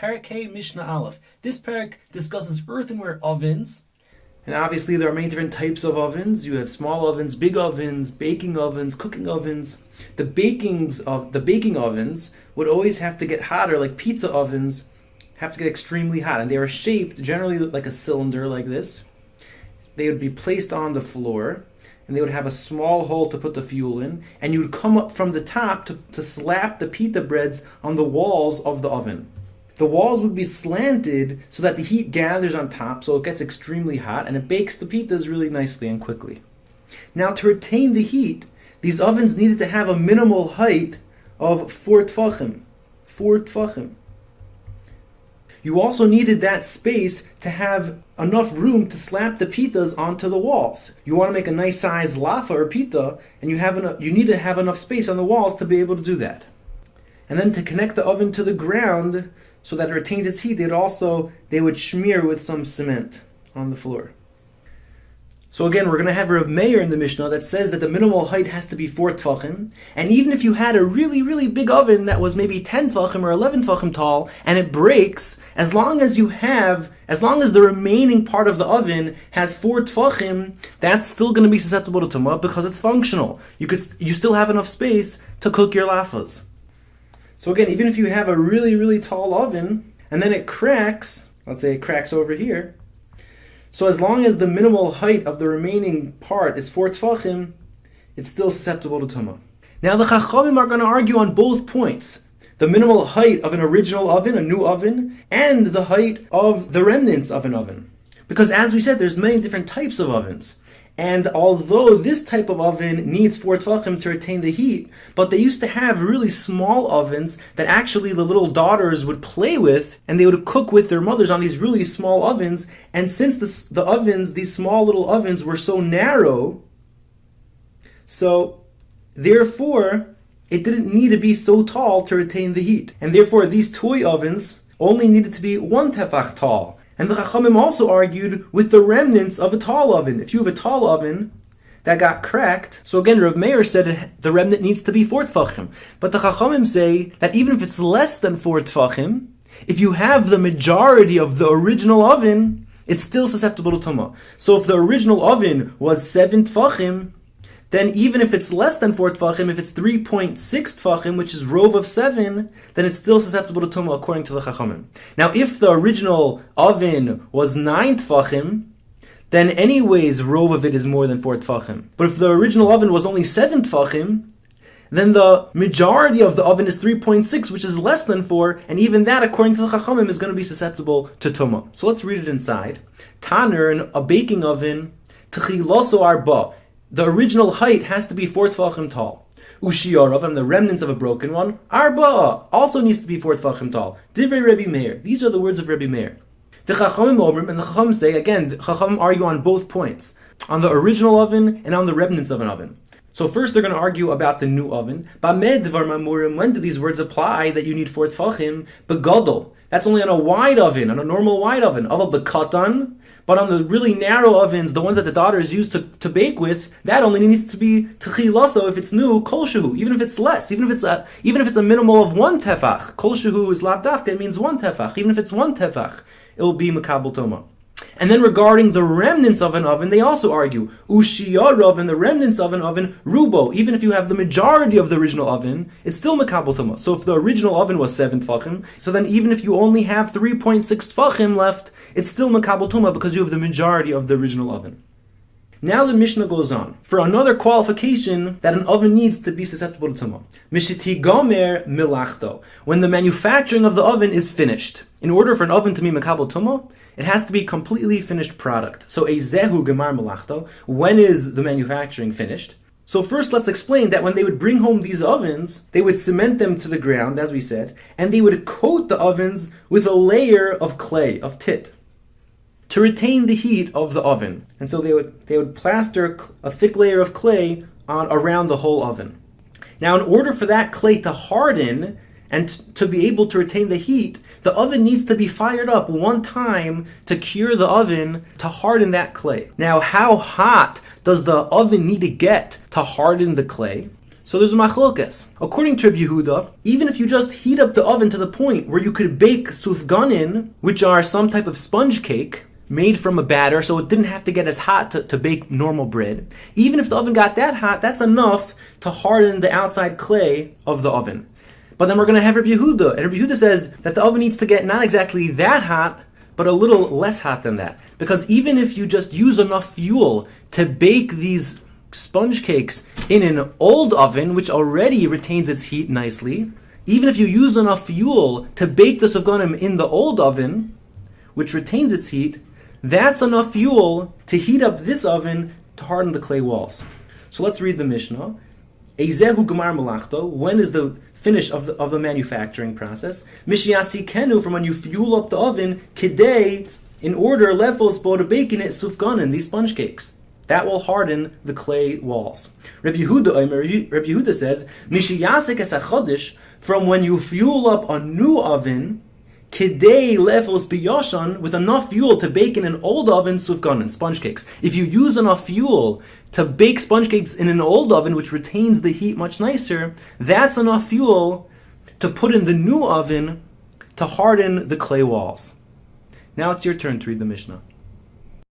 Perek Mishna Aleph. This Perek discusses earthenware ovens. And obviously there are many different types of ovens. You have small ovens, big ovens, baking ovens, cooking ovens. The baking ovens would always have to get hotter, like pizza ovens have to get extremely hot. And they are shaped generally like a cylinder like this. They would be placed on the floor, and they would have a small hole to put the fuel in, and you would come up from the top to slap the pita breads on the walls of the oven. The walls would be slanted so that the heat gathers on top, so it gets extremely hot, and it bakes the pitas really nicely and quickly. Now, to retain the heat, these ovens needed to have a minimal height of 4 tfachim. 4 tfachim. You also needed that space to have enough room to slap the pitas onto the walls. You want to make a nice size lafa or pita, and you need to have enough space on the walls to be able to do that. And then to connect the oven to the ground so that it retains its heat, they would smear with some cement on the floor. So again, we're going to have Reb Meir in the Mishnah that says that the minimal height has to be 4 tfachim. And even if you had a really, really big oven that was maybe 10 tfachim or 11 tfachim tall, and it breaks, as long as the remaining part of the oven has 4 tfachim, that's still going to be susceptible to tumah because it's functional. You still have enough space to cook your lafas. So again, even if you have a really, really tall oven, and then it cracks, let's say it cracks over here, so as long as the minimal height of the remaining part is 4 tfachim, it's still susceptible to tumah. Now the Chachamim are going to argue on both points. The minimal height of an original oven, a new oven, and the height of the remnants of an oven. Because as we said, there's many different types of ovens. And although this type of oven needs 4 tfachim to retain the heat, but they used to have really small ovens that actually the little daughters would play with, and they would cook with their mothers on these really small ovens. And since these small little ovens were so narrow, so therefore it didn't need to be so tall to retain the heat. And therefore these toy ovens only needed to be 1 tefach tall. And the Chachamim also argued with the remnants of a tall oven. If you have a tall oven that got cracked, so again, Reb Meir said the remnant needs to be 4 tfachim. But the Chachamim say that even if it's less than 4 tfachim, if you have the majority of the original oven, it's still susceptible to tumah. So if the original oven was 7 tfachim, then even if it's less than 4 tfachim, if it's 3.6 tfachim, which is rove of 7, then it's still susceptible to tumah according to the Chachamim. Now, if the original oven was 9 tfachim, then anyways rove of it is more than 4 tfachim. But if the original oven was only 7 tfachim, then the majority of the oven is 3.6, which is less than 4, and even that, according to the Chachamim, is going to be susceptible to tumah. So let's read it inside. Taner, in a baking oven, tchiloso arba. The original height has to be 4 tfachim tall. Ushiyarav, and the remnants of a broken one, arba, also needs to be 4 tfachim tall. Divrei Rebbe Meir. These are the words of Rebbe Meir. The Chachamim omrim, and the Chachamim say, again, the Chachamim argue on both points, on the original oven and on the remnants of an oven. So first they're going to argue about the new oven. Bamed dvar mamurim, when do these words apply that you need 4 tfachim? Begadol. That's only on a wide oven, on a normal wide oven. Aval bekatan. But on the really narrow ovens, the ones that the daughters use to bake with, that only needs to be tchilaso if it's new, kol shehu, even if it's less, even if it's a minimal of 1 tefach. Kol shehu is lav dafka, it means 1 tefach. Even if it's 1 tefach, it will be makabel toma. And then regarding the remnants of an oven, they also argue, ushiyarav, and the remnants of an oven, rubo. Even if you have the majority of the original oven, it's still makabel toma. So if the original oven was 7 tfachim, so then even if you only have 3.6 tfachim left, it's still makabel toma because you have the majority of the original oven. Now the Mishnah goes on for another qualification that an oven needs to be susceptible to tumah. Mishiti gomer milachto. When the manufacturing of the oven is finished. In order for an oven to be makabel tumah, it has to be completely finished product. So a zehu gemar milachto. When is the manufacturing finished? So first let's explain that when they would bring home these ovens, they would cement them to the ground, as we said, and they would coat the ovens with a layer of clay, of tit, to retain the heat of the oven. And so they would plaster a thick layer of clay around the whole oven. Now in order for that clay to harden and to be able to retain the heat, the oven needs to be fired up 1 time to cure the oven to harden that clay. Now how hot does the oven need to get to harden the clay? So there's a machlokas. According to Rabbi Yehuda, even if you just heat up the oven to the point where you could bake sufganin, which are some type of sponge cake made from a batter, so it didn't have to get as hot to bake normal bread, even if the oven got that hot, that's enough to harden the outside clay of the oven. But then we're going to have Rabbi Yehuda, and Rabbi Yehuda says that the oven needs to get not exactly that hot, but a little less hot than that. Because even if you just use enough fuel to bake these sponge cakes in an old oven, which already retains its heat nicely, even if you use enough fuel to bake the sufganim in the old oven, which retains its heat, that's enough fuel to heat up this oven to harden the clay walls. So let's read the Mishnah. Eizehu gemar melachto. When is the finish of the manufacturing process? Mishiyasi kenu, from when you fuel up the oven, kidei, in order levels bo to bake in it sufganin, these sponge cakes. That will harden the clay walls. Rabbi Yehuda says, Mishiyasik es achodish, from when you fuel up a new oven, kidei levels biyoshan, with enough fuel to bake in an old oven sufganin, sponge cakes. If you use enough fuel to bake sponge cakes in an old oven, which retains the heat much nicer, that's enough fuel to put in the new oven to harden the clay walls. Now it's your turn to read the Mishnah.